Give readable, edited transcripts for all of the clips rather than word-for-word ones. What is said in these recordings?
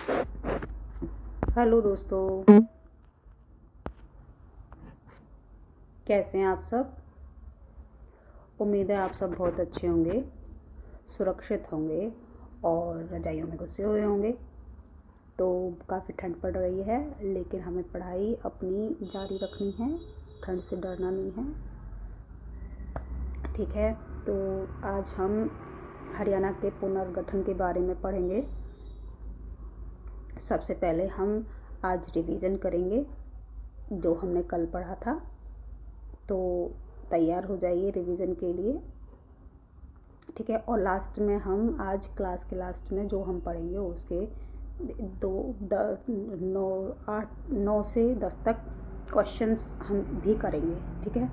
Hello दोस्तों, कैसे हैं आप सब। उम्मीद है आप सब बहुत अच्छे होंगे, सुरक्षित होंगे और रजाइयों में घुसे हुए होंगे। तो काफ़ी ठंड पड़ रही है, लेकिन हमें पढ़ाई अपनी जारी रखनी है, ठंड से डरना नहीं है। ठीक है, तो आज हम हरियाणा के पुनर्गठन के बारे में पढ़ेंगे। सबसे पहले हम आज रिवीजन करेंगे जो हमने कल पढ़ा था, तो तैयार हो जाइए रिवीजन के लिए। ठीक है, और लास्ट में हम आज क्लास के लास्ट में जो हम पढ़ेंगे उसके 9 से 10 तक क्वेश्चंस हम भी करेंगे। ठीक है,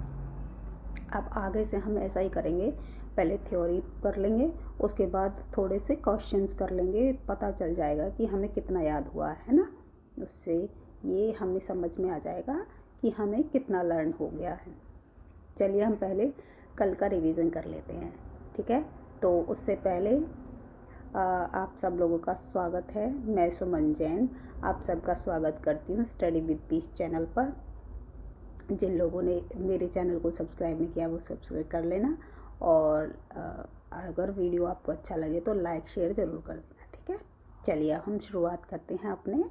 अब आगे से हम ऐसा ही करेंगे, पहले थ्योरी कर लेंगे, उसके बाद थोड़े से क्वेश्चंस कर लेंगे, पता चल जाएगा कि हमें कितना याद हुआ है ना। उससे ये हमें समझ में आ जाएगा कि हमें कितना लर्न हो गया है। चलिए हम पहले कल का रिवीजन कर लेते हैं। ठीक है, तो उससे पहले आप सब लोगों का स्वागत है। मैं सुमन जैन आप सबका स्वागत करती हूँ स्टडी विद पीस चैनल पर। जिन लोगों ने मेरे चैनल को सब्सक्राइब नहीं किया वो सब्सक्राइब कर लेना, और अगर वीडियो आपको अच्छा लगे तो लाइक शेयर ज़रूर कर देना। ठीक है, चलिए हम शुरुआत करते हैं अपने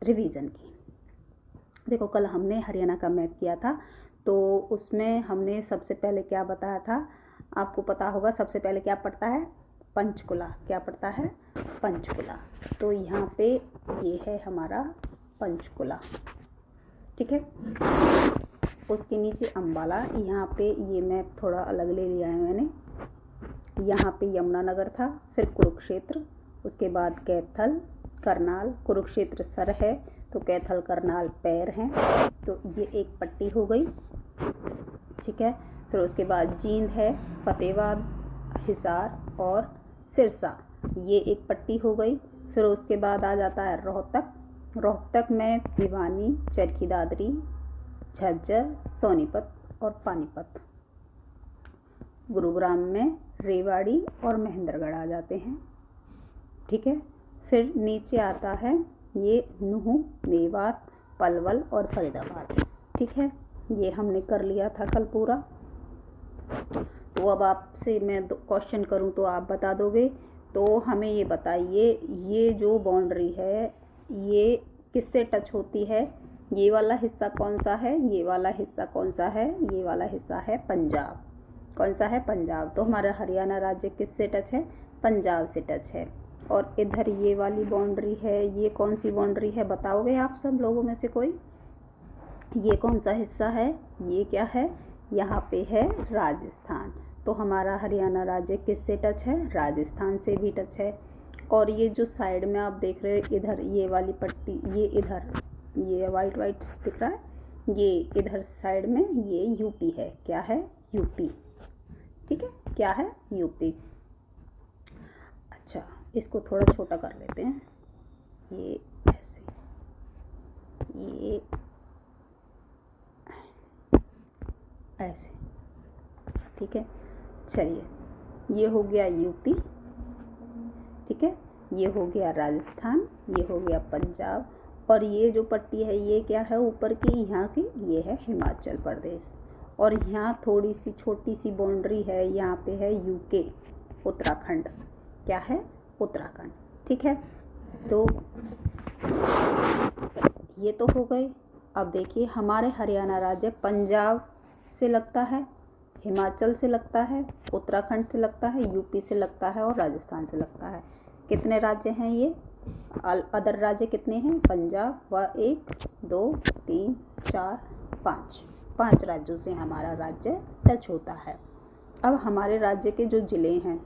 रिवीजन की। देखो, कल हमने हरियाणा का मैप किया था, तो उसमें हमने सबसे पहले क्या बताया था, आपको पता होगा। सबसे पहले क्या पड़ता है, पंचकुला। क्या पड़ता है, पंचकुला। तो यहाँ पे ये है हमारा पंचकुला। ठीक है, उसके नीचे अम्बाला। यहाँ पे ये मैप थोड़ा अलग ले लिया है मैंने। यहाँ पे यमुनानगर था, फिर कुरुक्षेत्र, उसके बाद कैथल, करनाल। कुरुक्षेत्र सर है तो कैथल करनाल पैर हैं, तो ये एक पट्टी हो गई। ठीक है, फिर उसके बाद जींद है, फतेहाबाद, हिसार और सिरसा, ये एक पट्टी हो गई। फिर उसके बाद आ जाता है रोहतक। रोहतक में भिवानी, चरखी दादरी, झज्जर, सोनीपत और पानीपत। गुरुग्राम में रेवाड़ी और महेंद्रगढ़ आ जाते हैं। ठीक है, फिर नीचे आता है ये नूह, मेवात, पलवल और फरीदाबाद। ठीक है, ये हमने कर लिया था कल पूरा। तो अब आपसे मैं क्वेश्चन करूं तो आप बता दोगे। तो हमें ये बताइए, ये जो बाउंड्री है ये किससे टच होती है, ये वाला हिस्सा कौन सा है, ये वाला हिस्सा कौन सा है, ये वाला हिस्सा है पंजाब। कौन सा है, पंजाब। तो हमारा हरियाणा राज्य किससे टच है, पंजाब से टच है। और इधर ये वाली बाउंड्री है, ये कौन सी बाउंड्री है, बताओगे आप सब लोगों में से कोई। ये कौन सा हिस्सा है, ये क्या है, यहाँ पे है राजस्थान। तो हमारा हरियाणा राज्य किससे टच है, राजस्थान से भी टच है। और ये जो साइड में आप देख रहे हो इधर ये वाली पट्टी, ये इधर ये वाइट वाइट दिख रहा है, ये इधर साइड में ये यूपी है। क्या है, यूपी। ठीक है, क्या है, यूपी। अच्छा, इसको थोड़ा छोटा कर लेते हैं, ये ऐसे, ये ऐसे। ठीक है, चलिए, ये हो गया यूपी। ठीक है, ये हो गया राजस्थान, ये हो गया पंजाब, और ये जो पट्टी है ये क्या है ऊपर की, यहाँ की, ये है हिमाचल प्रदेश। और यहाँ थोड़ी सी छोटी सी बाउंड्री है, यहाँ पे है यूके, उत्तराखंड। क्या है, उत्तराखंड। ठीक है, तो ये तो हो गए। अब देखिए, हमारे हरियाणा राज्य पंजाब से लगता है, हिमाचल से लगता है, उत्तराखंड से लगता है, यूपी से लगता है और राजस्थान से लगता है। कितने राज्य हैं ये, अदर राज्य कितने हैं, पंजाब व 1 2 3 4 5 राज्यों से हमारा राज्य टच होता है। अब हमारे राज्य के जो ज़िले हैं,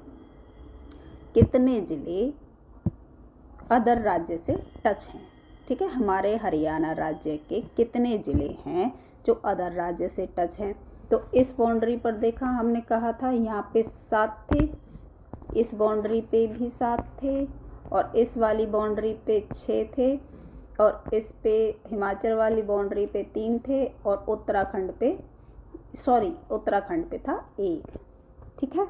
कितने ज़िले अदर राज्य से टच हैं। ठीक है, हमारे हरियाणा राज्य के कितने ज़िले हैं जो अदर राज्य से टच हैं। तो इस बाउंड्री पर देखा, हमने कहा था यहाँ पे 7 थे, इस बाउंड्री पे भी 7 थे, और इस वाली बाउंड्री पे 6 थे, और इस पे हिमाचल वाली बाउंड्री पे 3 थे, और उत्तराखंड पे था 1। ठीक है,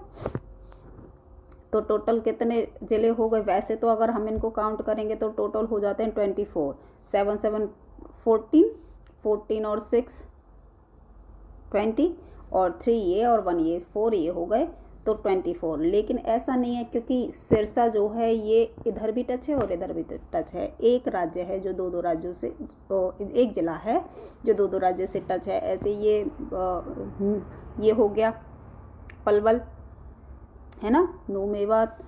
तो टोटल कितने ज़िले हो गए? वैसे तो अगर हम इनको काउंट करेंगे तो टोटल हो जाते हैं 24। 7 7 14, 14 और 6 20 और 3 ये और 1 ये 4 ये हो गए तो 24। लेकिन ऐसा नहीं है, क्योंकि सिरसा जो है ये इधर भी टच है और इधर भी टच है। एक राज्य है जो दो राज्यों से, तो एक जिला है जो दो राज्य से टच है। ऐसे ये हो गया पलवल, है ना, नू मेवात,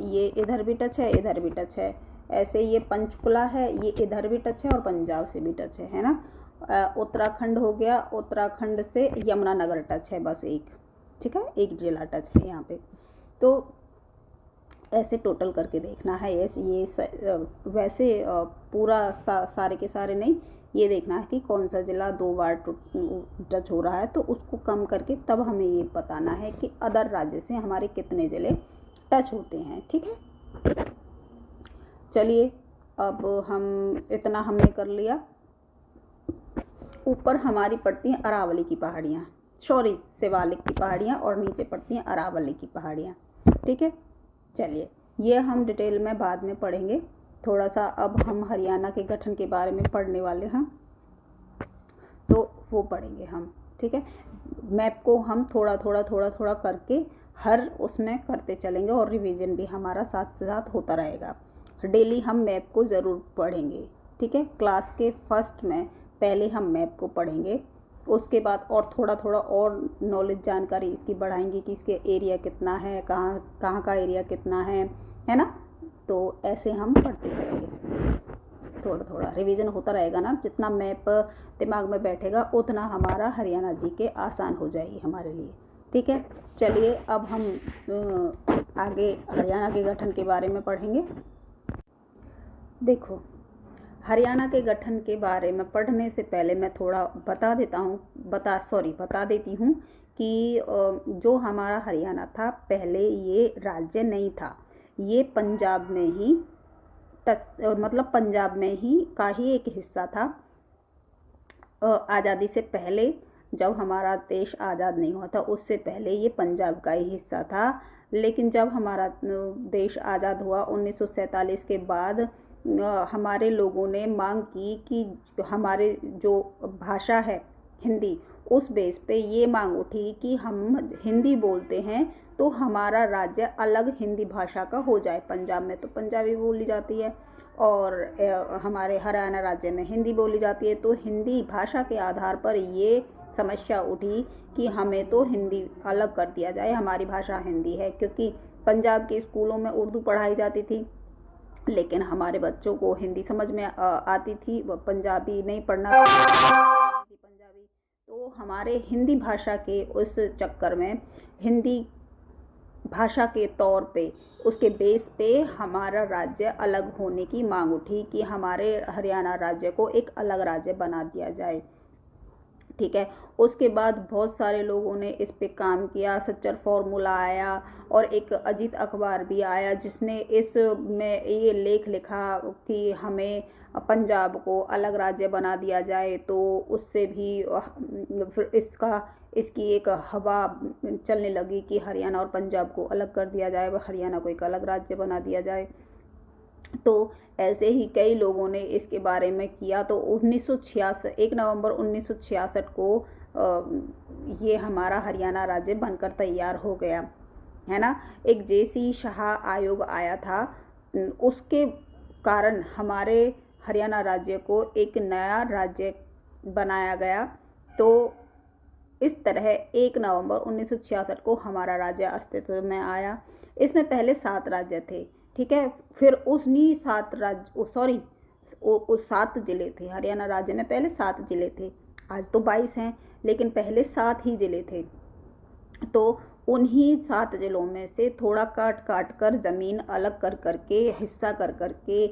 ये इधर भी टच है, इधर भी टच है। ऐसे ये पंचकुला है, ये इधर भी टच है और पंजाब से भी टच है ना। उत्तराखंड हो गया, उत्तराखंड से यमुनानगर टच है, बस एक, ठीक है, एक जिला टच है यहाँ पे। तो ऐसे टोटल करके देखना है। वैसे पूरा सारे के सारे नहीं, ये देखना है कि कौन सा जिला 2 बार टच हो रहा है, तो उसको कम करके तब हमें ये बताना है कि अदर राज्य से हमारे कितने जिले टच होते हैं, ठीक है। चलिए, अब हम इतना हमने कर लिया। ऊपर हमारी पड़ती हैं अरावली की पहाड़ियाँ, सॉरी शिवालिक की पहाड़ियाँ, और नीचे पड़ती हैं अरावली की पहाड़ियाँ, ठीक है। चलिए, ये हम डिटेल में बाद में पढ़ेंगे थोड़ा सा। अब हम हरियाणा के गठन के बारे में पढ़ने वाले हैं, तो वो पढ़ेंगे हम, ठीक है। मैप को हम थोड़ा थोड़ा करके हर उसमें करते चलेंगे और रिवीजन भी हमारा साथ साथ होता रहेगा। डेली हम मैप को ज़रूर पढ़ेंगे, ठीक है। क्लास के फर्स्ट में पहले हम मैप को पढ़ेंगे, उसके बाद और थोड़ा और नॉलेज जानकारी इसकी बढ़ाएंगे कि इसके एरिया कितना है, कहाँ का एरिया कितना है ना। तो ऐसे हम पढ़ते चलेंगे, थोड़ा रिवीजन होता रहेगा ना। जितना मैप दिमाग में बैठेगा उतना हमारा हरियाणा जी के आसान हो जाएगी हमारे लिए, ठीक है। चलिए, अब हम आगे हरियाणा के गठन के बारे में पढ़ेंगे। देखो, हरियाणा के गठन के बारे में पढ़ने से पहले मैं थोड़ा बता देती हूँ कि जो हमारा हरियाणा था पहले ये राज्य नहीं था, ये पंजाब में ही मतलब पंजाब में ही का ही एक हिस्सा था। आज़ादी से पहले, जब हमारा देश आज़ाद नहीं हुआ था उससे पहले ये पंजाब का ही हिस्सा था। लेकिन जब हमारा देश आज़ाद हुआ 1947 के बाद, हमारे लोगों ने मांग की कि हमारे जो भाषा है हिंदी, उस बेस पे ये मांग उठी कि हम हिंदी बोलते हैं तो हमारा राज्य अलग हिंदी भाषा का हो जाए। पंजाब में तो पंजाबी बोली जाती है और हमारे हरियाणा राज्य में हिंदी बोली जाती है। तो हिंदी भाषा के आधार पर ये समस्या उठी कि हमें तो हिंदी अलग कर दिया जाए, हमारी भाषा हिंदी है। क्योंकि पंजाब के स्कूलों में उर्दू पढ़ाई जाती थी, लेकिन हमारे बच्चों को हिंदी समझ में आती थी, वो पंजाबी नहीं पढ़ना थी पंजाबी। तो हमारे हिंदी भाषा के उस चक्कर में हिंदी भाषा के तौर पे, उसके बेस पे हमारा राज्य अलग होने की मांग उठी कि हमारे हरियाणा राज्य को एक अलग राज्य बना दिया जाए, ठीक है। उसके बाद बहुत सारे लोगों ने इस पे काम किया, सच्चर फॉर्मूला आया और एक अजीत अखबार भी आया जिसने इसमें ये लेख लिखा कि हमें पंजाब को अलग राज्य बना दिया जाए। तो उससे भी फिर इसकी एक हवा चलने लगी कि हरियाणा और पंजाब को अलग कर दिया जाए, हरियाणा को एक अलग राज्य बना दिया जाए। तो ऐसे ही कई लोगों ने इसके बारे में किया। तो 1 नवंबर 1966 को ये हमारा हरियाणा राज्य बनकर तैयार हो गया, है ना। एक JC शाह आयोग आया था, उसके कारण हमारे हरियाणा राज्य को एक नया राज्य बनाया गया। तो इस तरह 1 नवंबर 1966 को हमारा राज्य अस्तित्व में आया। इसमें पहले 7 राज्य थे, ठीक है। फिर उन्हीं 7 जिले थे। हरियाणा राज्य में पहले 7 जिले थे, आज तो 22 हैं, लेकिन पहले 7 ही जिले थे। तो उन्हीं 7 जिलों में से थोड़ा काट कर ज़मीन अलग कर के हिस्सा कर के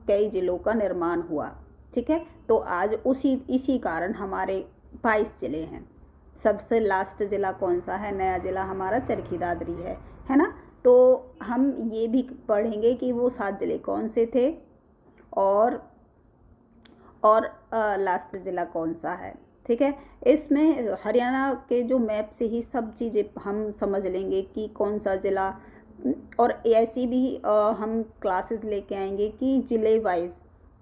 कई जिलों का निर्माण हुआ, ठीक है। तो आज इसी कारण हमारे 22 जिले हैं। सबसे लास्ट जिला कौन सा है? नया जिला हमारा चरखी दादरी है ना। तो हम ये भी पढ़ेंगे कि वो 7 जिले कौन से थे और लास्ट जिला कौन सा है, ठीक है। इसमें हरियाणा के जो मैप से ही सब चीज़ें हम समझ लेंगे कि कौन सा जिला और ऐसी भी हम क्लासेस लेके आएंगे कि ज़िले वाइज,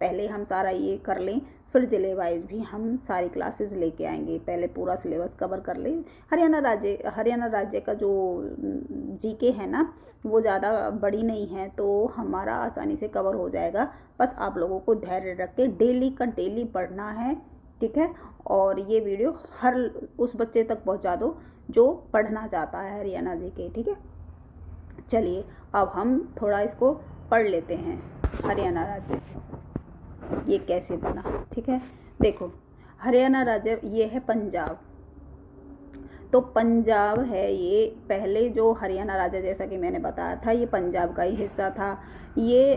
पहले हम सारा ये कर लें, फिर ज़िले वाइज भी हम सारी क्लासेस लेके आएंगे। पहले पूरा सिलेबस कवर कर लें। हरियाणा राज्य का जो जीके है ना, वो ज़्यादा बड़ी नहीं है, तो हमारा आसानी से कवर हो जाएगा। बस आप लोगों को धैर्य रख के डेली का डेली पढ़ना है, ठीक है। और ये वीडियो हर उस बच्चे तक पहुंचा दो जो पढ़ना चाहता है हरियाणा जीके, ठीक है। चलिए अब हम थोड़ा इसको पढ़ लेते हैं। हरियाणा राज्य ये कैसे बना, ठीक है। देखो हरियाणा राज्य ये है पंजाब, तो पंजाब है ये पहले जो हरियाणा राज्य, जैसा कि मैंने बताया था, ये पंजाब का ही हिस्सा था। ये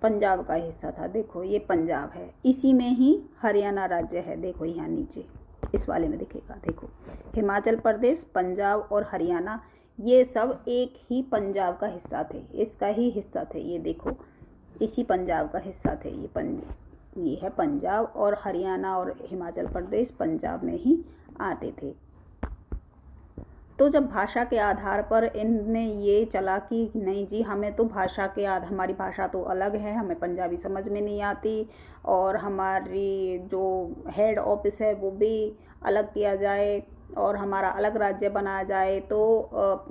पंजाब का हिस्सा था। देखो ये पंजाब है, इसी में ही हरियाणा राज्य है। देखो यहाँ नीचे इस वाले में दिखेगा। देखो हिमाचल प्रदेश, पंजाब और हरियाणा ये सब एक ही पंजाब का हिस्सा थे, इसका ही हिस्सा थे। ये देखो इसी पंजाब का हिस्सा थे। ये है पंजाब, और हरियाणा और हिमाचल प्रदेश पंजाब में ही आते थे। तो जब भाषा के आधार पर इनने ये चला कि नहीं जी, हमें तो भाषा के आधार, हमारी भाषा तो अलग है, हमें पंजाबी समझ में नहीं आती, और हमारी जो हेड ऑफिस है वो भी अलग किया जाए और हमारा अलग राज्य बनाया जाए। तो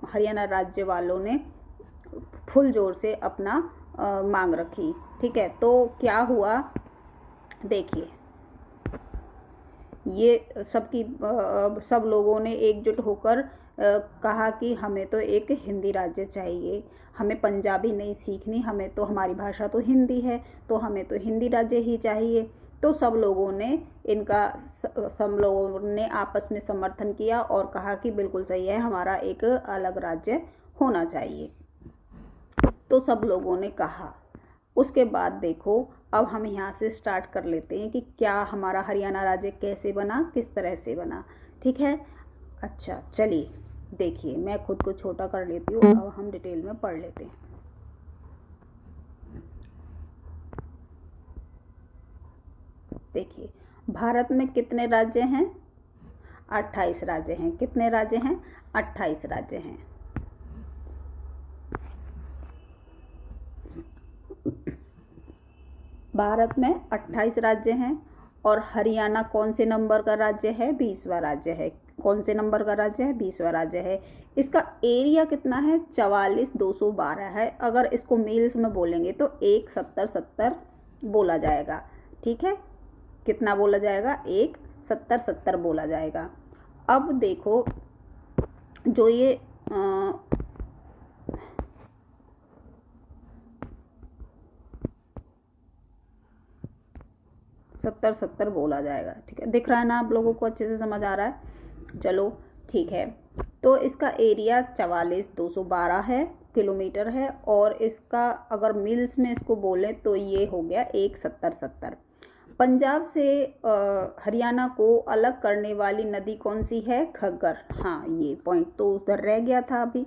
हरियाणा राज्य वालों ने फुल जोर से अपना मांग रखी, ठीक है। तो क्या हुआ, देखिए ये सब लोगों ने एकजुट होकर कहा कि हमें तो एक हिंदी राज्य चाहिए, हमें पंजाबी नहीं सीखनी, हमें तो हमारी भाषा तो हिंदी है, तो हमें तो हिंदी राज्य ही चाहिए। तो सब लोगों ने आपस में समर्थन किया और कहा कि बिल्कुल सही है, हमारा एक अलग राज्य होना चाहिए। तो सब लोगों ने कहा। उसके बाद देखो अब हम यहाँ से स्टार्ट कर लेते हैं कि क्या हमारा हरियाणा राज्य कैसे बना, किस तरह से बना, ठीक है। अच्छा चलिए देखिए, मैं खुद को छोटा कर लेती हूँ, अब हम डिटेल में पढ़ लेते हैं। देखिए भारत में कितने राज्य हैं? 28 राज्य हैं। कितने राज्य हैं? 28 राज्य हैं। भारत में 28 राज्य हैं और हरियाणा कौन से नंबर का राज्य है? 20वां राज्य है। कौन से नंबर का राज्य है? 20वां राज्य है। इसका एरिया कितना है? 44,212 है। अगर इसको मील्स में बोलेंगे तो 1,70,70 बोला जाएगा, ठीक है। कितना बोला जाएगा? 1,70,70 बोला जाएगा। अब देखो जो ये 70 बोला जाएगा, ठीक है। दिख रहा है ना आप लोगों को? अच्छे से समझ आ रहा है? चलो ठीक है। तो इसका एरिया 44,212 है, किलोमीटर है, और इसका अगर मील्स में इसको बोले तो ये हो गया 1,70,70। पंजाब से हरियाणा को अलग करने वाली नदी कौन सी है? घग्गर। हाँ ये पॉइंट तो उधर रह गया था अभी,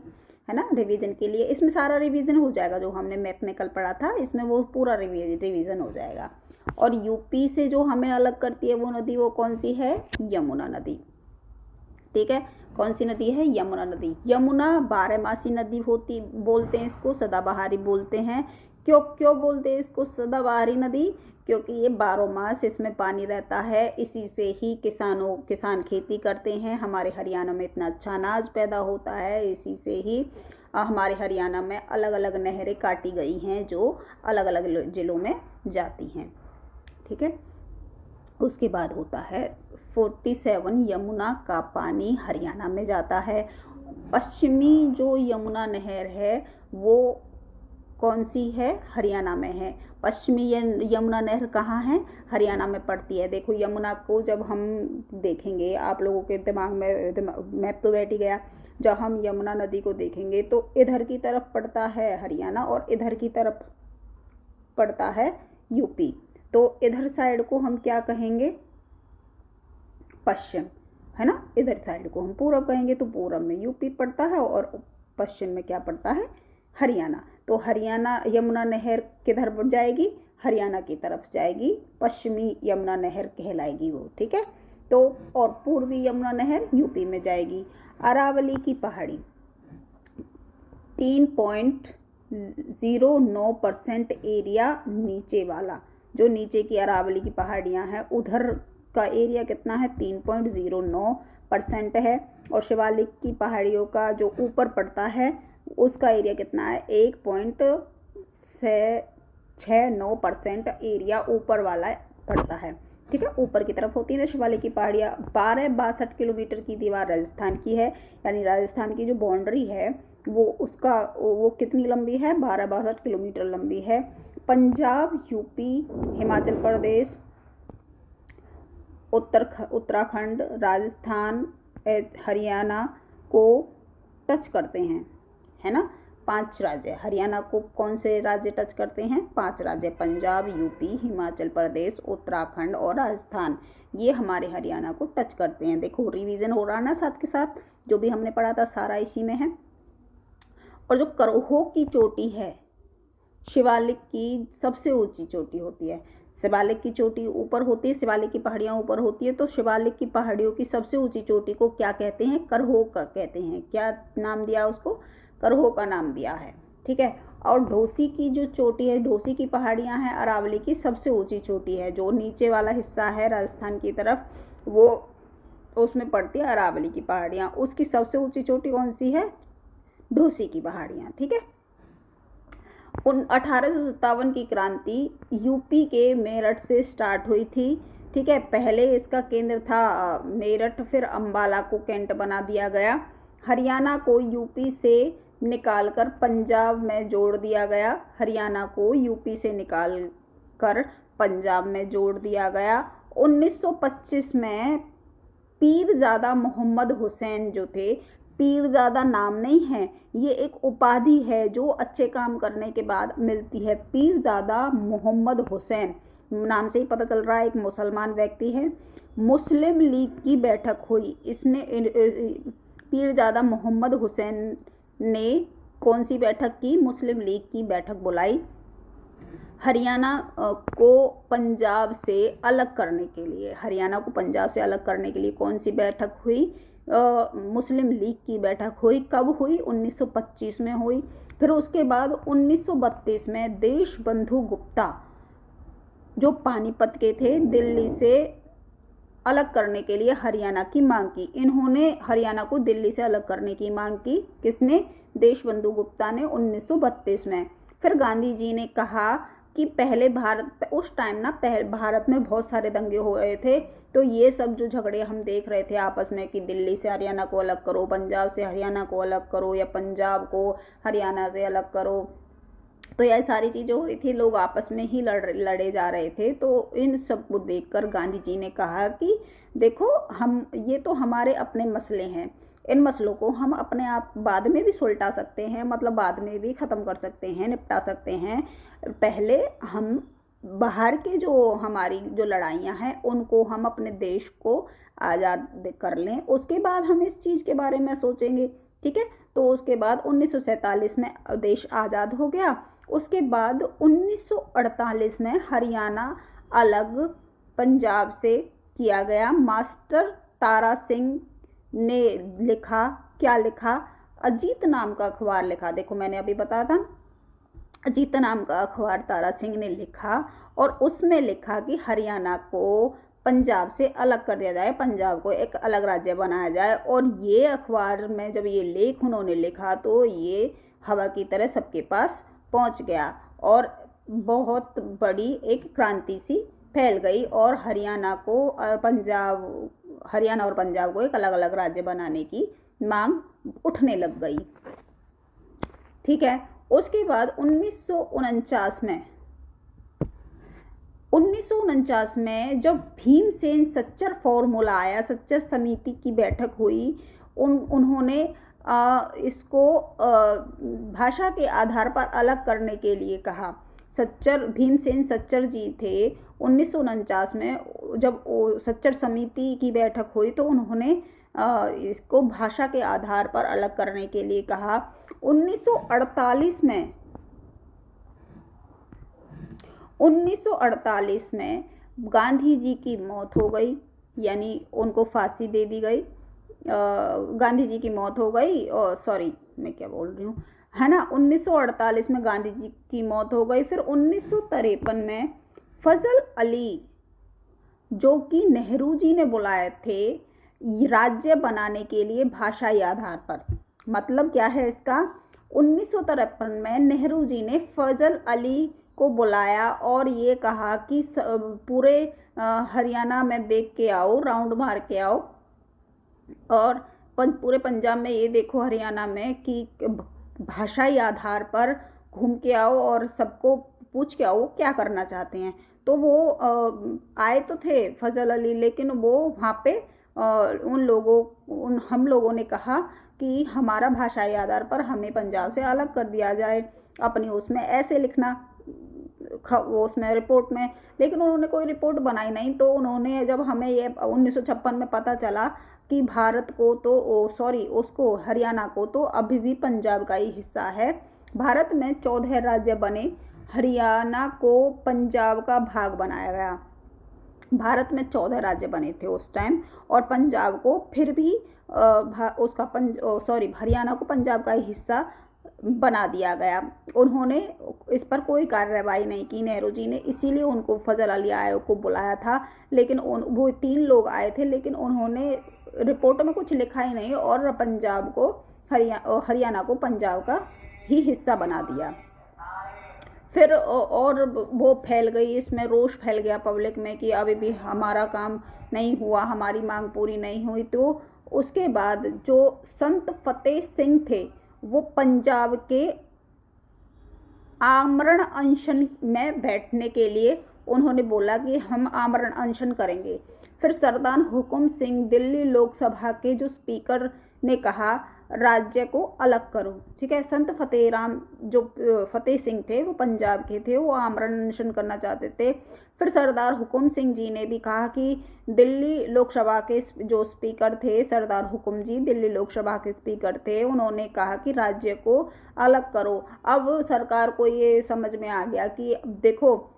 है ना, रिवीजन के लिए। इसमें सारा रिवीजन हो जाएगा, जो हमने मैथ में कल पढ़ा था इसमें वो पूरा रिवीजन हो जाएगा। और यूपी से जो हमें अलग करती है वो नदी, वो कौन सी है? यमुना नदी, ठीक है। कौन सी नदी है? यमुना नदी। यमुना बारहमासी नदी बोलते हैं इसको, सदाबहारी बोलते हैं। क्यों बोलते हैं इसको सदाबहारी नदी? क्योंकि ये 12 मास इसमें पानी रहता है, इसी से ही किसान खेती करते हैं। हमारे हरियाणा में इतना अच्छा अनाज पैदा होता है, इसी से ही हमारे हरियाणा में अलग अलग नहरें काटी गई हैं जो अलग अलग जिलों में जाती हैं, ठीक है। उसके बाद होता है 47 यमुना का पानी हरियाणा में जाता है। पश्चिमी जो यमुना नहर है वो कौन सी है? हरियाणा में है। पश्चिमी यमुना नहर कहाँ है? हरियाणा में पड़ती है। देखो यमुना को जब हम देखेंगे, आप लोगों के दिमाग में मैप तो बैठ ही गया। जब हम यमुना नदी को देखेंगे तो इधर की तरफ पड़ता है हरियाणा और इधर की तरफ पड़ता है यूपी। तो इधर साइड को हम क्या कहेंगे? पश्चिम, है ना। इधर साइड को हम पूरब कहेंगे, तो पूरब में यूपी पड़ता है और पश्चिम में क्या पड़ता है? हरियाणा। तो हरियाणा यमुना नहर किधर जाएगी? हरियाणा की तरफ जाएगी, पश्चिमी यमुना नहर कहलाएगी वो, ठीक है। तो और पूर्वी यमुना नहर यूपी में जाएगी। अरावली की पहाड़ी 3.09% एरिया नीचे वाला, जो नीचे की अरावली की पहाड़ियाँ हैं उधर का एरिया कितना है 3.09% है। और शिवालिक की पहाड़ियों का जो ऊपर पड़ता है उसका एरिया कितना है 1.69% एरिया ऊपर वाला पड़ता है। ठीक है, ऊपर की तरफ होती है ना शिवालिक की पहाड़ियाँ। 1262 किलोमीटर की दीवार राजस्थान की है, यानी राजस्थान की जो बाउंड्री है वो कितनी लंबी है 1262 किलोमीटर लंबी है। पंजाब, यूपी, हिमाचल प्रदेश, उत्तराखंड, राजस्थान, हरियाणा को टच करते हैं, है ना। 5 राज्य, हरियाणा को कौन से राज्य टच करते हैं 5 राज्य, पंजाब, यूपी, हिमाचल प्रदेश, उत्तराखंड और राजस्थान, ये हमारे हरियाणा को टच करते हैं। देखो रिवीजन हो रहा ना साथ के साथ, जो भी हमने पढ़ा था सारा इसी में है। और जो करोहो की चोटी है शिवालिक की सबसे ऊंची चोटी होती है। शिवालिक की चोटी ऊपर होती है, शिवालिक की पहाड़ियाँ ऊपर होती है, तो शिवालिक की पहाड़ियों की सबसे ऊंची चोटी को क्या कहते हैं करहो का कहते हैं। क्या नाम दिया उसको, करहो का नाम दिया है। ठीक है, और ढोसी की जो चोटी है, ढोसी की पहाड़ियाँ हैं अरावली की सबसे ऊंची चोटी है। जो नीचे वाला हिस्सा है राजस्थान की तरफ वो उसमें पड़ती है अरावली की पहाड़ियाँ, उसकी सबसे ऊंची चोटी कौन सी है ढोसी की पहाड़ियाँ। ठीक है, 1857 की क्रांति यूपी के मेरठ से स्टार्ट हुई थी। ठीक है, पहले इसका केंद्र था मेरठ, फिर अंबाला को कैंट बना दिया गया। हरियाणा को यूपी से निकालकर पंजाब में जोड़ दिया गया, हरियाणा को यूपी से निकालकर पंजाब में जोड़ दिया गया। 1925 में पीरजादा मोहम्मद हुसैन जो थे, पीरजादा नाम नहीं है, ये एक उपाधि है जो अच्छे काम करने के बाद मिलती है। पीरजादा मोहम्मद हुसैन नाम से ही पता चल रहा है एक मुसलमान व्यक्ति है। मुस्लिम लीग की बैठक हुई, इसने पीरजादा मोहम्मद हुसैन ने कौन सी बैठक की मुस्लिम लीग की बैठक बुलाई। हरियाणा को पंजाब से अलग करने के लिए, हरियाणा को पंजाब से अलग करने के लिए कौन सी बैठक हुई मुस्लिम लीग की बैठक हुई। कब हुई 1925 में हुई। फिर उसके बाद 1932 में देशबंधु गुप्ता जो पानीपत के थे, दिल्ली से अलग करने के लिए हरियाणा की मांग की। इन्होंने हरियाणा को दिल्ली से अलग करने की मांग की, किसने देशबंधु गुप्ता ने 1932 में। फिर गांधी जी ने कहा कि पहले भारत उस टाइम ना भारत में बहुत सारे दंगे हो रहे थे, तो ये सब जो झगड़े हम देख रहे थे आपस में कि दिल्ली से हरियाणा को अलग करो, पंजाब से हरियाणा को अलग करो या पंजाब को हरियाणा से अलग करो, तो यह सारी चीज़ें हो रही थी, लोग आपस में ही लड़े जा रहे थे। तो इन सब को देखकर गांधी जी ने कहा कि देखो हम ये तो हमारे अपने मसले हैं, इन मसलों को हम अपने आप बाद में भी सुलझा सकते हैं, मतलब बाद में भी ख़त्म कर सकते हैं, निपटा सकते हैं। पहले हम बाहर के जो हमारी जो लड़ाइयाँ हैं उनको हम अपने देश को आज़ाद कर लें, उसके बाद हम इस चीज़ के बारे में सोचेंगे। ठीक है, तो उसके बाद 1947 में देश आज़ाद हो गया। उसके बाद 1948 में हरियाणा अलग पंजाब से किया गया। मास्टर तारा सिंह ने लिखा, क्या लिखा, अजीत नाम का अखबार लिखा। देखो मैंने अभी बताया था, अजीत नाम का अखबार तारा सिंह ने लिखा और उसमें लिखा कि हरियाणा को पंजाब से अलग कर दिया जाए, पंजाब को एक अलग राज्य बनाया जाए। और ये अखबार में जब ये लेख उन्होंने लिखा तो ये हवा की तरह सबके पास पहुंच गया और बहुत बड़ी एक क्रांति सी फैल गई और हरियाणा और पंजाब को एक अलग अलग राज्य बनाने की मांग उठने लग गई। ठीक है, उसके बाद 1949 में जब भीमसेन सच्चर फॉर्मूला आया, सच्चर समिति की बैठक हुई, उन्होंने इसको भाषा के आधार पर अलग करने के लिए कहा। भीमसेन सच्चर जी थे 1949 में जब सच्चर समिति की बैठक हुई तो उन्होंने इसको भाषा के आधार पर अलग करने के लिए कहा। 1948 में गांधी जी की मौत हो गई। यानी उनको फांसी दे दी गई, गांधी जी की मौत हो गई। और सॉरी मैं क्या बोल रही हूँ, है ना, 1948 में गांधी जी की मौत हो गई। फिर 1953 में फजल अली, जो कि नेहरू जी ने बुलाए थे राज्य बनाने के लिए भाषाई आधार पर। मतलब क्या है इसका, 1953 में नेहरू जी ने फजल अली को बुलाया और ये कहा कि पूरे हरियाणा में देख के आओ, राउंड मार के आओ, और पूरे पंजाब में ये देखो, हरियाणा में, कि भाषाई आधार पर घूम के आओ और सबको पूछ के आओ क्या करना चाहते हैं। तो वो आए तो थे फजल अली, लेकिन वो वहाँ पे हम लोगों ने कहा कि हमारा भाषाई आधार पर हमें पंजाब से अलग कर दिया जाए, अपनी उसमें ऐसे लिखना वो उसमें रिपोर्ट में। लेकिन उन्होंने कोई रिपोर्ट बनाई नहीं। तो उन्होंने, जब हमें ये 1956 में पता चला कि भारत को तो सॉरी उसको हरियाणा को तो अभी भी पंजाब का ही हिस्सा है। भारत में 14 राज्य बने, हरियाणा को पंजाब का भाग बनाया गया। भारत में 14 राज्य बने थे उस टाइम, और पंजाब को फिर भी हरियाणा को पंजाब का ही हिस्सा बना दिया गया। उन्होंने इस पर कोई कार्रवाई नहीं की नेहरू जी ने, इसीलिए उनको फजल अली आयोग को बुलाया था। लेकिन वो 3 लोग आए थे, लेकिन उन्होंने रिपोर्ट में कुछ लिखा ही नहीं और पंजाब को हरियाणा को पंजाब का ही हिस्सा बना दिया। फिर और वो फैल गई, इसमें रोष फैल गया पब्लिक में कि अभी भी हमारा काम नहीं हुआ, हमारी मांग पूरी नहीं हुई। तो उसके बाद जो संत फतेह सिंह थे वो पंजाब के आमरण अनशन में बैठने के लिए उन्होंने बोला कि हम आमरण अनशन करेंगे। फिर सरदार हुकुम सिंह दिल्ली लोकसभा के जो स्पीकर ने कहा राज्य को अलग करो, ठीक है। संत फतेह सिंह थे वो पंजाब के थे, वो आमरण अनशन करना चाहते थे। फिर सरदार हुकुम सिंह जी ने भी कहा कि दिल्ली लोकसभा के जो स्पीकर थे, सरदार हुकुम जी दिल्ली लोकसभा के स्पीकर थे, उन्होंने कहा कि राज्य को अलग करो। अब सरकार को ये समझ में आ गया कि देखो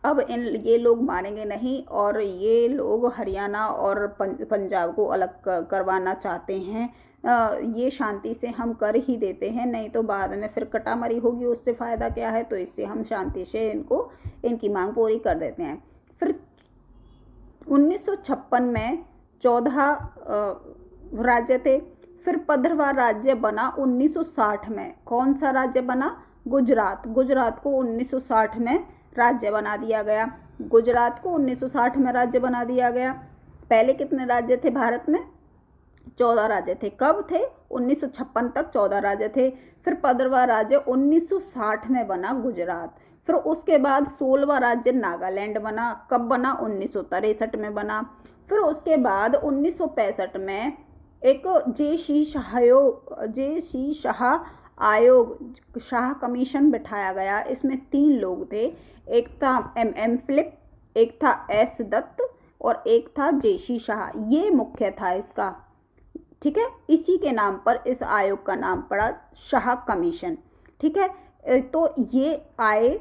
अब ये लोग मानेंगे नहीं और ये लोग हरियाणा और पंजाब को अलग करवाना चाहते हैं। ये शांति से हम कर ही देते हैं, नहीं तो बाद में फिर कटामारी होगी, उससे फ़ायदा क्या है। तो इससे हम शांति से इनकी मांग पूरी कर देते हैं। फिर 1956 में 14 राज्य थे। फिर 15वां राज्य बना 1960 में। कौन सा राज्य बना? गुजरात। गुजरात को 1960 में राज्य बना दिया गया। गुजरात को 1960 में राज्य बना दिया गया। पहले कितने राज्य थे भारत में? 14 राज्य थे। कब थे? 1956 तक 14 राज्य थे। फिर 15वां राज्य 1960 में बना गुजरात। फिर उसके बाद 16वां राज्य नागालैंड बना। कब बना? 1963 में बना। फिर उसके बाद 1965 में एक जे.सी. शाह कमीशन बिठाया गया। इसमें 3 लोग थे, एक था M.M. फिलिप, एक था S. दत्त और एक था जे.सी. शाह। ये मुख्य था इसका, ठीक है। इसी के नाम पर इस आयोग का नाम पड़ा शाह कमीशन, ठीक है। तो ये आए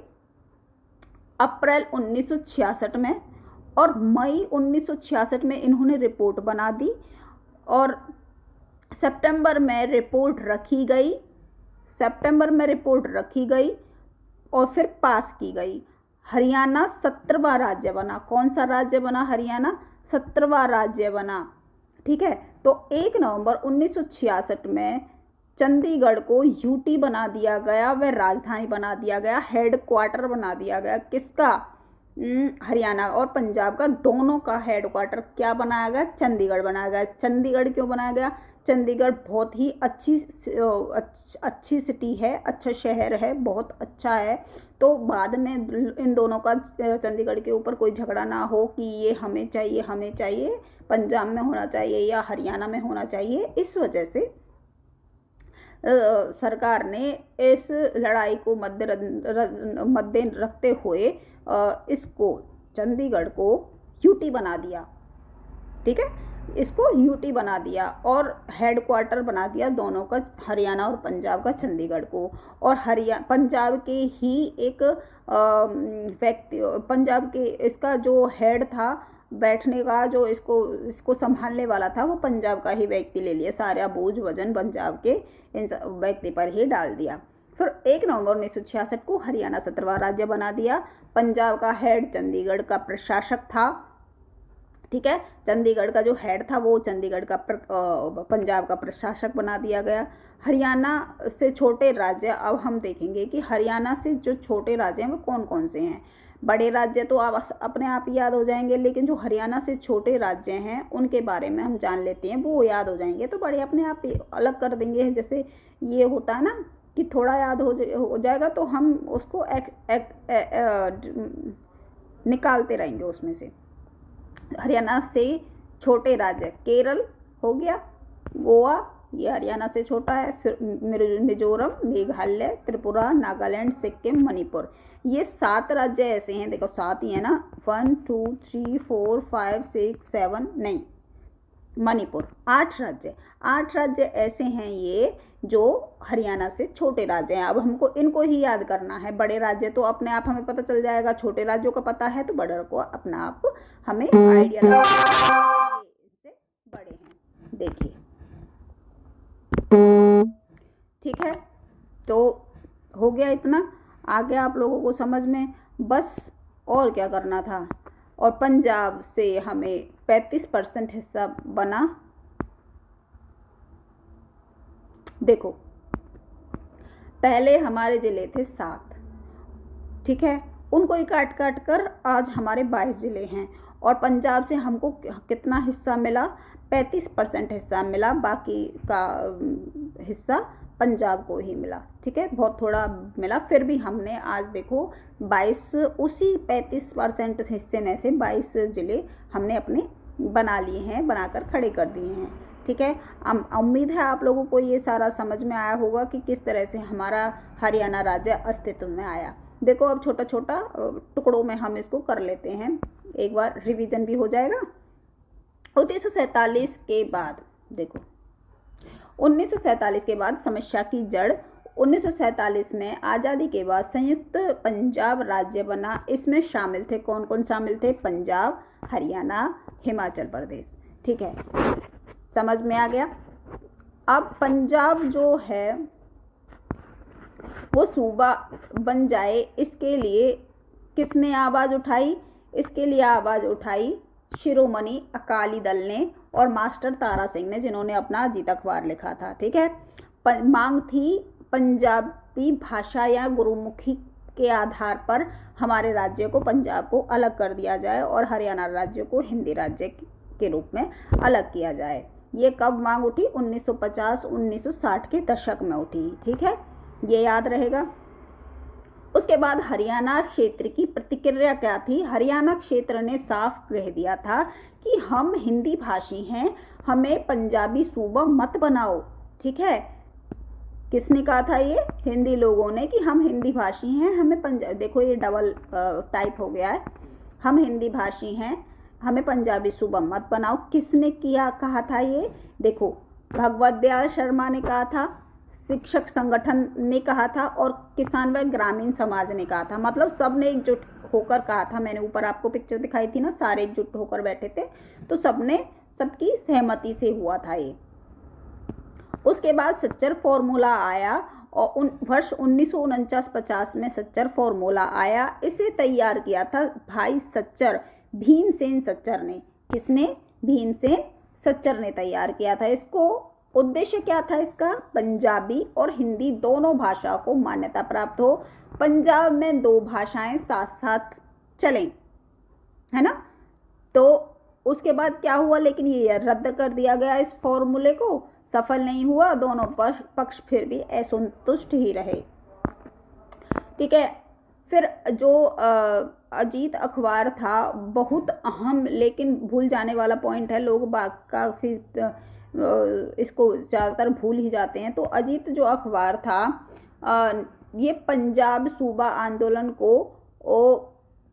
अप्रैल 1966 में और मई 1966 में इन्होंने रिपोर्ट बना दी और सितंबर में रिपोर्ट रखी गई और फिर पास की गई। हरियाणा 17वां राज्य बना। कौन सा राज्य बना? हरियाणा 17वां राज्य बना, ठीक है। तो 1 नवंबर 1966 में चंडीगढ़ को यूटी बना दिया गया, वह राजधानी बना दिया गया, हेडक्वार्टर बना दिया गया। किसका? हरियाणा और पंजाब का, दोनों का हेडक्वार्टर क्या बनाया गया? चंडीगढ़ बनाया गया। चंडीगढ़ क्यों बनाया गया? चंडीगढ़ बहुत ही अच्छी सिटी है, अच्छा शहर है, बहुत अच्छा है। तो बाद में इन दोनों का, चंडीगढ़ के ऊपर कोई झगड़ा ना हो कि ये हमें चाहिए, पंजाब में होना चाहिए या हरियाणा में होना चाहिए। इस वजह से सरकार ने इस लड़ाई को मद्दे रखते हुए इसको, चंडीगढ़ को यूटी बना दिया, ठीक है। इसको यूटी बना दिया और हेडक्वार्टर बना दिया दोनों का, हरियाणा और पंजाब का, चंडीगढ़ को। और पंजाब के ही एक व्यक्ति, पंजाब के इसका जो हेड था बैठने का जो इसको संभालने वाला था वो पंजाब का ही व्यक्ति ले लिया, सारा बोझ वजन पंजाब के इन व्यक्ति पर ही डाल दिया। फिर 1 नवंबर 1966 को हरियाणा 17वां राज्य बना दिया। पंजाब का हेड चंडीगढ़ का प्रशासक था, ठीक है, चंडीगढ़ का जो हेड था वो चंडीगढ़ का पंजाब का प्रशासक बना दिया गया। हरियाणा से छोटे राज्य, अब हम देखेंगे कि हरियाणा से जो छोटे राज्य हैं वो कौन कौन से हैं। बड़े राज्य तो आप अपने आप ही याद हो जाएंगे, लेकिन जो हरियाणा से छोटे राज्य हैं उनके बारे में हम जान लेते हैं, वो याद हो जाएंगे तो बड़े अपने आप ही अलग कर देंगे। जैसे ये होता है ना कि थोड़ा याद हो जाएगा तो हम उसको निकालते रहेंगे उसमें से। हरियाणा से छोटे राज्य केरल हो गया, गोवा ये हरियाणा से छोटा है, फिर मिजोरम, मेघालय, त्रिपुरा, नागालैंड, सिक्किम, मणिपुर, ये 7 राज्य ऐसे हैं, देखो 7 ही है ना, 1 2 3 4 5 6 7 नहीं, मणिपुर 8 राज्य ऐसे हैं ये जो हरियाणा से छोटे राज्य हैं। अब हमको इनको ही याद करना है, बड़े राज्य तो अपने आप हमें पता चल जाएगा, छोटे राज्यों का पता है तो बड़े को अपना आप हमें आइडिया लगेगा इससे बड़े हैं। देखिए ठीक है, तो हो गया इतना, आ गया आप लोगों को समझ में, बस और क्या करना था। और पंजाब से हमें 35% हिस्सा बना। देखो पहले हमारे जिले थे 7, ठीक है, उनको ही काट काट कर आज हमारे 22 जिले हैं। और पंजाब से हमको कितना हिस्सा मिला, 35% हिस्सा मिला, बाकी का हिस्सा पंजाब को ही मिला, ठीक है, बहुत थोड़ा मिला, फिर भी हमने आज देखो 22 उसी 35% हिस्से में से 22 जिले हमने अपने बना लिए हैं, बनाकर खड़े कर दिए हैं, ठीक है। उम्मीद है आप लोगों को ये सारा समझ में आया होगा कि किस तरह से हमारा हरियाणा राज्य अस्तित्व में आया। देखो अब छोटा छोटा टुकड़ों में हम इसको कर लेते हैं, एक बार रिवीजन भी हो जाएगा। 1947 के बाद, देखो 1947 के बाद समस्या की जड़, 1947 में आज़ादी के बाद संयुक्त पंजाब राज्य बना। इसमें शामिल थे, कौन कौन शामिल थे, पंजाब, हरियाणा, हिमाचल प्रदेश, ठीक है, समझ में आ गया। अब पंजाब जो है वो सूबा बन जाए, इसके लिए किसने आवाज़ उठाई, इसके लिए आवाज़ उठाई शिरोमणि अकाली दल ने और मास्टर तारा सिंह ने, जिन्होंने अपना अजीत अखबार लिखा था, ठीक है। मांग थी पंजाबी भाषा या गुरुमुखी के आधार पर हमारे राज्य को, पंजाब को अलग कर दिया जाए और हरियाणा राज्य को हिंदी राज्य के रूप में अलग किया जाए। ये कब मांग उठी, 1950-1960 के दशक में उठी, ठीक है, ये याद रहेगा। उसके बाद हरियाणा क्षेत्र की प्रतिक्रिया क्या थी, हरियाणा क्षेत्र ने साफ कह दिया था कि हम हिंदी भाषी हैं, हमें पंजाबी सूबा मत बनाओ, ठीक है। किसने कहा था ये, हिंदी लोगों ने, कि हम हिंदी भाषी हैं, हमें पंजाब, देखो ये डबल टाइप हो गया है, हम हिंदी भाषी हैं, हमें पंजाबी सूबा मत बनाओ। किसने कहा था ये, देखो भगवत दयाल शर्मा ने कहा था, शिक्षक संगठन ने कहा था और किसान व ग्रामीण समाज ने कहा था, मतलब सब ने एकजुट होकर कहा था। मैंने ऊपर आपको पिक्चर दिखाई थी ना, सारे एकजुट होकर बैठे थे, तो सबने सबकी सहमति से हुआ था ये। उसके बाद सच्चर फॉर्मूला आया और वर्ष 1949-50 में सच्चर फॉर्मूला आया। इसे तैयार किया था भाई सच्चर, भीमसेन सच्चर ने। किसने, भीमसेन सच्चर ने तैयार किया था। इसको उद्देश्य क्या था इसका, पंजाबी और हिंदी दोनों भाषा को मान्यता प्राप्त हो, पंजाब में 2 भाषाएं साथ साथ चलें, है ना। तो उसके बाद क्या हुआ, लेकिन ये रद्द कर दिया गया, इस फॉर्मूले को सफल नहीं हुआ, दोनों पक्ष फिर भी असंतुष्ट ही रहे, ठीक है। फिर जो अजीत अखबार था, बहुत अहम लेकिन भूल जाने वाला पॉइंट है, लोग काफ़ी इसको ज़्यादातर भूल ही जाते हैं। तो अजीत जो अखबार था ये पंजाब सूबा आंदोलन को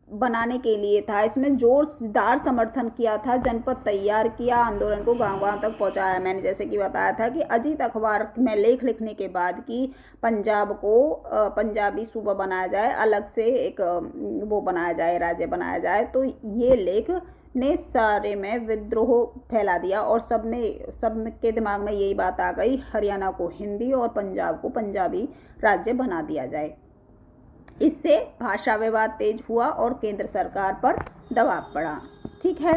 बनाने के लिए था। इसमें जोरदार समर्थन किया था, जनपद तैयार किया, आंदोलन को गांव-गांव तक पहुंचाया। मैंने जैसे कि बताया था कि अजीत अखबार में लेख लिखने के बाद कि पंजाब को पंजाबी सूबा बनाया जाए, अलग से एक वो बनाया जाए, राज्य बनाया जाए, तो ये लेख ने सारे में विद्रोह फैला दिया और सब के दिमाग में यही बात आ गई, हरियाणा को हिंदी और पंजाब को पंजाबी राज्य बना दिया जाए। इससे भाषा विवाद तेज हुआ और केंद्र सरकार पर दबाव पड़ा। ठीक है।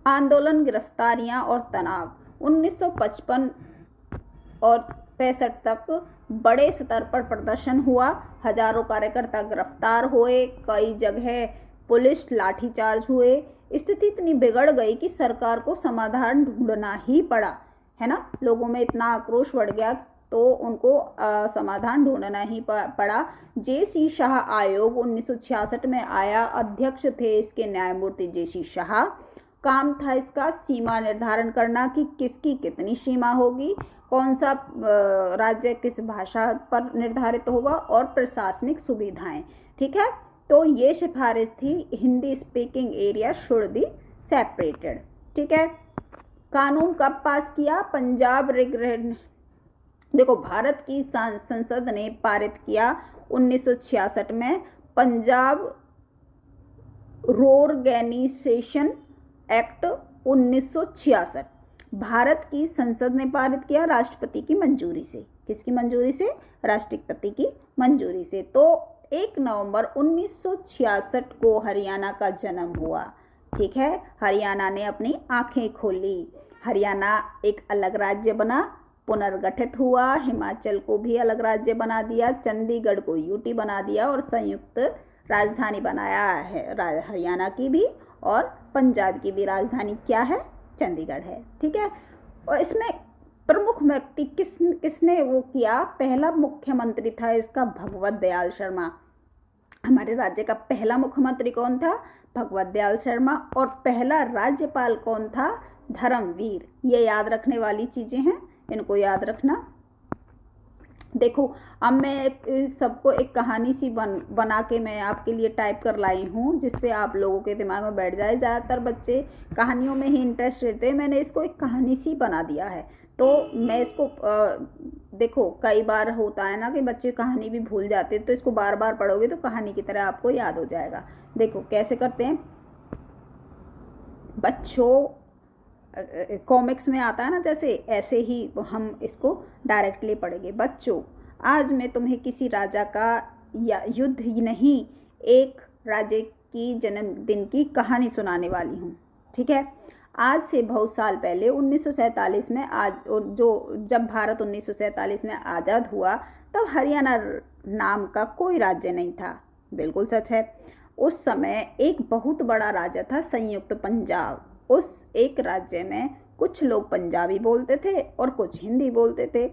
आंदोलन, गिरफ्तारियां और तनाव। 1955 और 65 तक बड़े स्तर पर प्रदर्शन हुआ, हजारों कार्यकर्ता गिरफ्तार हुए, कई जगह पुलिस लाठीचार्ज हुए। स्थिति इतनी बिगड़ गई कि सरकार को समाधान ढूंढना ही पड़ा, है ना। लोगों में इतना आक्रोश बढ़ गया तो उनको समाधान ढूंढना ही पड़ा। जे.सी. शाह आयोग 1966 में आया, अध्यक्ष थे इसके न्यायमूर्ति जे.सी. शाह। काम था इसका सीमा निर्धारण करना कि किसकी कितनी सीमा होगी, कौन सा राज्य किस भाषा पर निर्धारित होगा और प्रशासनिक सुविधाएं। ठीक है। तो ये सिफारिश थी, Hindi speaking area should be separated. ठीक है। कानून कब पास किया? पंजाब देखो, भारत की संसद ने पारित किया 1966 में पंजाब रोरगेनाइजेशन एक्ट 1966। भारत की संसद ने पारित किया राष्ट्रपति की मंजूरी से। किसकी मंजूरी से? राष्ट्रपति की मंजूरी से। तो 1 नवंबर 1966 को हरियाणा का जन्म हुआ। ठीक है। हरियाणा ने अपनी आंखें खोली, हरियाणा एक अलग राज्य बना, पुनर्गठित हुआ, हिमाचल को भी अलग राज्य बना दिया, चंडीगढ़ को यूटी बना दिया और संयुक्त राजधानी बनाया है हरियाणा की भी, और पंजाब की भी राजधानी क्या है? चंडीगढ़ है। ठीक है। और इसमें प्रमुख व्यक्ति किसने वो किया? पहला मुख्यमंत्री था इसका भगवत दयाल शर्मा। हमारे राज्य का पहला मुख्यमंत्री कौन था? भगवत दयाल शर्मा। और पहला राज्यपाल कौन था? धर्मवीर। ये याद रखने वाली चीजें हैं, इनको याद रखना। देखो, अब मैं सबको एक कहानी सी बना के मैं आपके लिए टाइप कर लाई हूँ, जिससे आप लोगों के दिमाग में बैठ जाए। ज़्यादातर बच्चे कहानियों में ही इंटरेस्ट लेते हैं, मैंने इसको एक कहानी सी बना दिया है। तो मैं इसको देखो, कई बार होता है ना कि बच्चे कहानी भी भूल जाते हैं, तो इसको बार बार पढ़ोगे तो कहानी की तरह आपको याद हो जाएगा। देखो कैसे करते हैं बच्चों, कॉमिक्स में आता है ना जैसे, ऐसे ही हम इसको डायरेक्टली पढ़ेंगे। बच्चों, आज मैं तुम्हें किसी राजा का या युद्ध ही नहीं, एक राज्य की जन्मदिन की कहानी सुनाने वाली हूँ। ठीक है। आज से बहुत साल पहले 1947 में जब भारत 1947 में आज़ाद हुआ, तब हरियाणा नाम का कोई राज्य नहीं था। बिल्कुल सच है। उस समय एक बहुत बड़ा राज्य था, संयुक्त पंजाब। उस एक राज्य में कुछ लोग पंजाबी बोलते थे और कुछ हिंदी बोलते थे।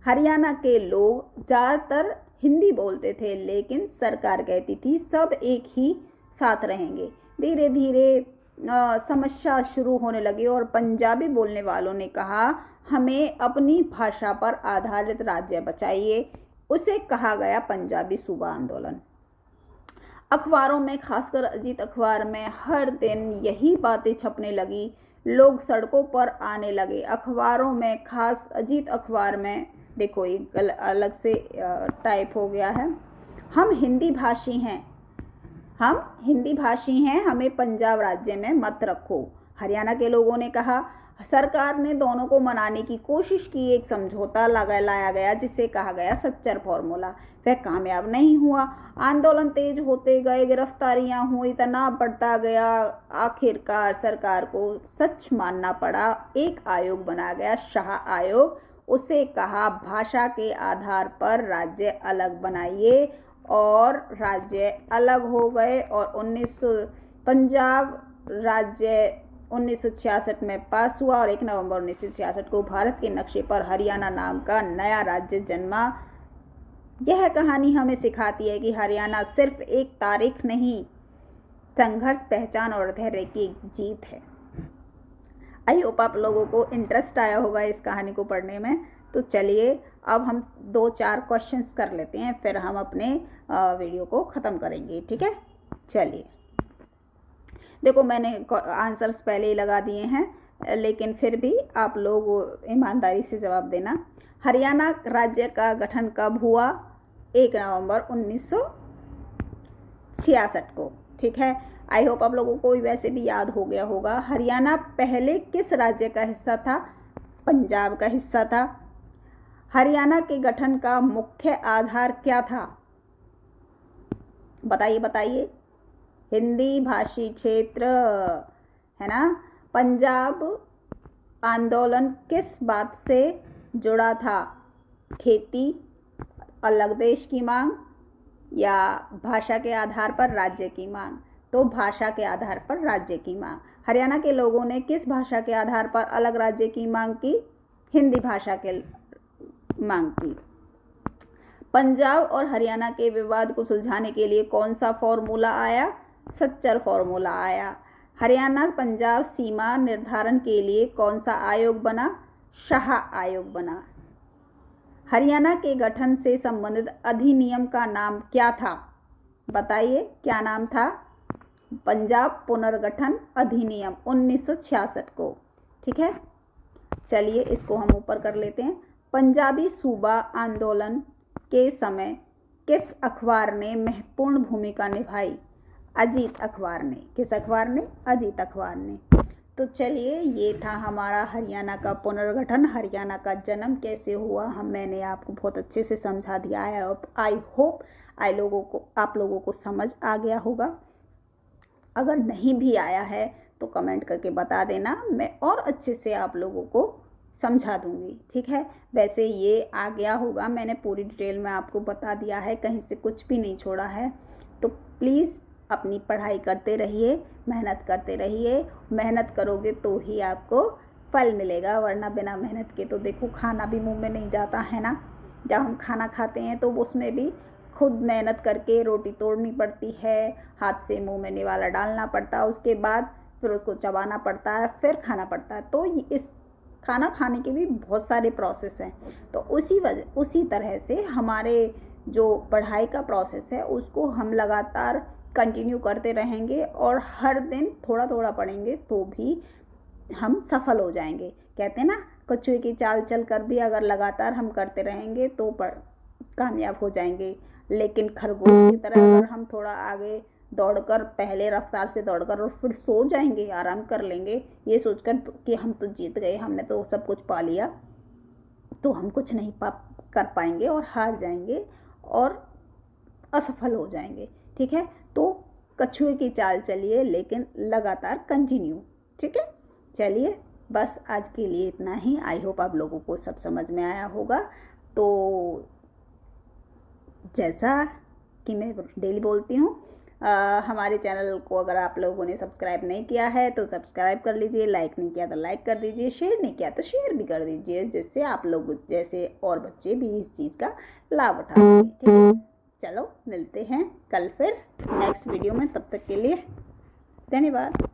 हरियाणा के लोग ज़्यादातर हिंदी बोलते थे, लेकिन सरकार कहती थी सब एक ही साथ रहेंगे। धीरे धीरे समस्या शुरू होने लगी और पंजाबी बोलने वालों ने कहा, हमें अपनी भाषा पर आधारित राज्य बचाइए। उसे कहा गया पंजाबी सूबा आंदोलन। अखबारों में, खासकर अजीत अखबार में हर दिन यही बातें छपने लगी। लोग सड़कों पर आने लगे। अखबारों में, खास अजीत अखबार में, देखो एक अलग से टाइप हो गया है, हम हिंदी भाषी हैं, हमें पंजाब राज्य में मत रखो। हरियाणा के लोगों ने कहा। सरकार ने दोनों को मनाने की कोशिश की, एक समझौता लाया गया जिसे कहा गया सच्चर फॉर्मूला। वह कामयाब नहीं हुआ। आंदोलन तेज होते गए, गिरफ्तारियां हुई, तनाव बढ़ता गया। आखिरकार सरकार को सच मानना पड़ा। एक आयोग बनाया गया, शाह आयोग। उसे कहा, भाषा के आधार पर राज्य अलग बनाइए, और राज्य अलग हो गए। और पंजाब राज्य 1966 में पास हुआ और 1 नवंबर 1966 को भारत के नक्शे पर हरियाणा नाम का नया राज्य जन्मा। यह कहानी हमें सिखाती है कि हरियाणा सिर्फ एक तारीख नहीं, संघर्ष, पहचान और धैर्य की जीत है। आई होप आप लोगों को इंटरेस्ट आया होगा इस कहानी को पढ़ने में। तो चलिए अब हम 2-4 क्वेश्चंस कर लेते हैं, फिर हम अपने वीडियो को ख़त्म करेंगे, ठीक है। चलिए, देखो मैंने आंसर्स पहले ही लगा दिए हैं, लेकिन फिर भी आप लोग ईमानदारी से जवाब देना। हरियाणा राज्य का गठन कब हुआ? 1 नवंबर 1966 को, ठीक है। आई होप आप लोगों को वैसे भी याद हो गया होगा। हरियाणा पहले किस राज्य का हिस्सा था? पंजाब का हिस्सा था। हरियाणा के गठन का मुख्य आधार क्या था? बताइए बताइए। हिंदी भाषी क्षेत्र, है ना। पंजाब आंदोलन किस बात से जुड़ा था? खेती, अलग देश की मांग, या भाषा के आधार पर राज्य की मांग? तो भाषा के आधार पर राज्य की मांग। हरियाणा के लोगों ने किस भाषा के आधार पर अलग राज्य की मांग की? हिंदी भाषा के मांग की। पंजाब और हरियाणा के विवाद को सुलझाने के लिए कौन सा फॉर्मूला आया? सच्चर फॉर्मूला आया। हरियाणा पंजाब सीमा निर्धारण के लिए कौन सा आयोग बना? शाह आयोग बना। हरियाणा के गठन से संबंधित अधिनियम का नाम क्या था? बताइए, क्या नाम था? पंजाब पुनर्गठन अधिनियम 1966 को, ठीक है। चलिए, इसको हम ऊपर कर लेते हैं। पंजाबी सूबा आंदोलन के समय किस अखबार ने महत्वपूर्ण भूमिका निभाई? अजीत अखबार ने। किस अखबार ने? अजीत अखबार ने। तो चलिए, ये था हमारा हरियाणा का पुनर्गठन, हरियाणा का जन्म कैसे हुआ, मैंने आपको बहुत अच्छे से समझा दिया है। आई होप आप लोगों को समझ आ गया होगा। अगर नहीं भी आया है तो कमेंट करके बता देना, मैं और अच्छे से आप लोगों को समझा दूंगी, ठीक है। वैसे ये आ गया होगा, मैंने पूरी डिटेल में आपको बता दिया है, कहीं से कुछ भी नहीं छोड़ा है। तो प्लीज़ अपनी पढ़ाई करते रहिए, मेहनत करते रहिए। मेहनत करोगे तो ही आपको फल मिलेगा, वरना बिना मेहनत के तो देखो खाना भी मुंह में नहीं जाता है ना। जब हम खाना खाते हैं तो उसमें भी खुद मेहनत करके रोटी तोड़नी पड़ती है, हाथ से मुंह में निवाला डालना पड़ता है, उसके बाद फिर उसको चबाना पड़ता है, फिर खाना पड़ता है। तो इस खाना खाने के भी बहुत सारे प्रोसेस हैं। तो उसी तरह से हमारे जो पढ़ाई का प्रोसेस है उसको हम लगातार कंटिन्यू करते रहेंगे, और हर दिन थोड़ा थोड़ा पढ़ेंगे तो भी हम सफल हो जाएंगे। कहते हैं ना, कछुए की चाल चल कर भी अगर लगातार हम करते रहेंगे तो कामयाब हो जाएंगे। लेकिन खरगोश की तरह अगर हम थोड़ा आगे दौड़कर, पहले रफ्तार से दौड़कर और फिर सो जाएंगे, आराम कर लेंगे ये सोचकर कि हम तो जीत गए, हमने तो सब कुछ पा लिया, तो हम कुछ नहीं कर पाएंगे और हार जाएंगे और असफल हो जाएंगे, ठीक है। तो कछुए की चाल चलिए, लेकिन लगातार कंटिन्यू, ठीक है। चलिए, बस आज के लिए इतना ही। आई होप आप लोगों को सब समझ में आया होगा। तो जैसा कि मैं डेली बोलती हूँ, हमारे चैनल को अगर आप लोगों ने सब्सक्राइब नहीं किया है तो सब्सक्राइब कर लीजिए, लाइक नहीं किया तो लाइक कर दीजिए, शेयर नहीं किया तो शेयर भी कर दीजिए, जिससे आप लोग जैसे और बच्चे भी इस चीज़ का लाभ उठा सकें, ठीक है। चलो, मिलते हैं कल फिर नेक्स्ट वीडियो में, तब तक के लिए धन्यवाद।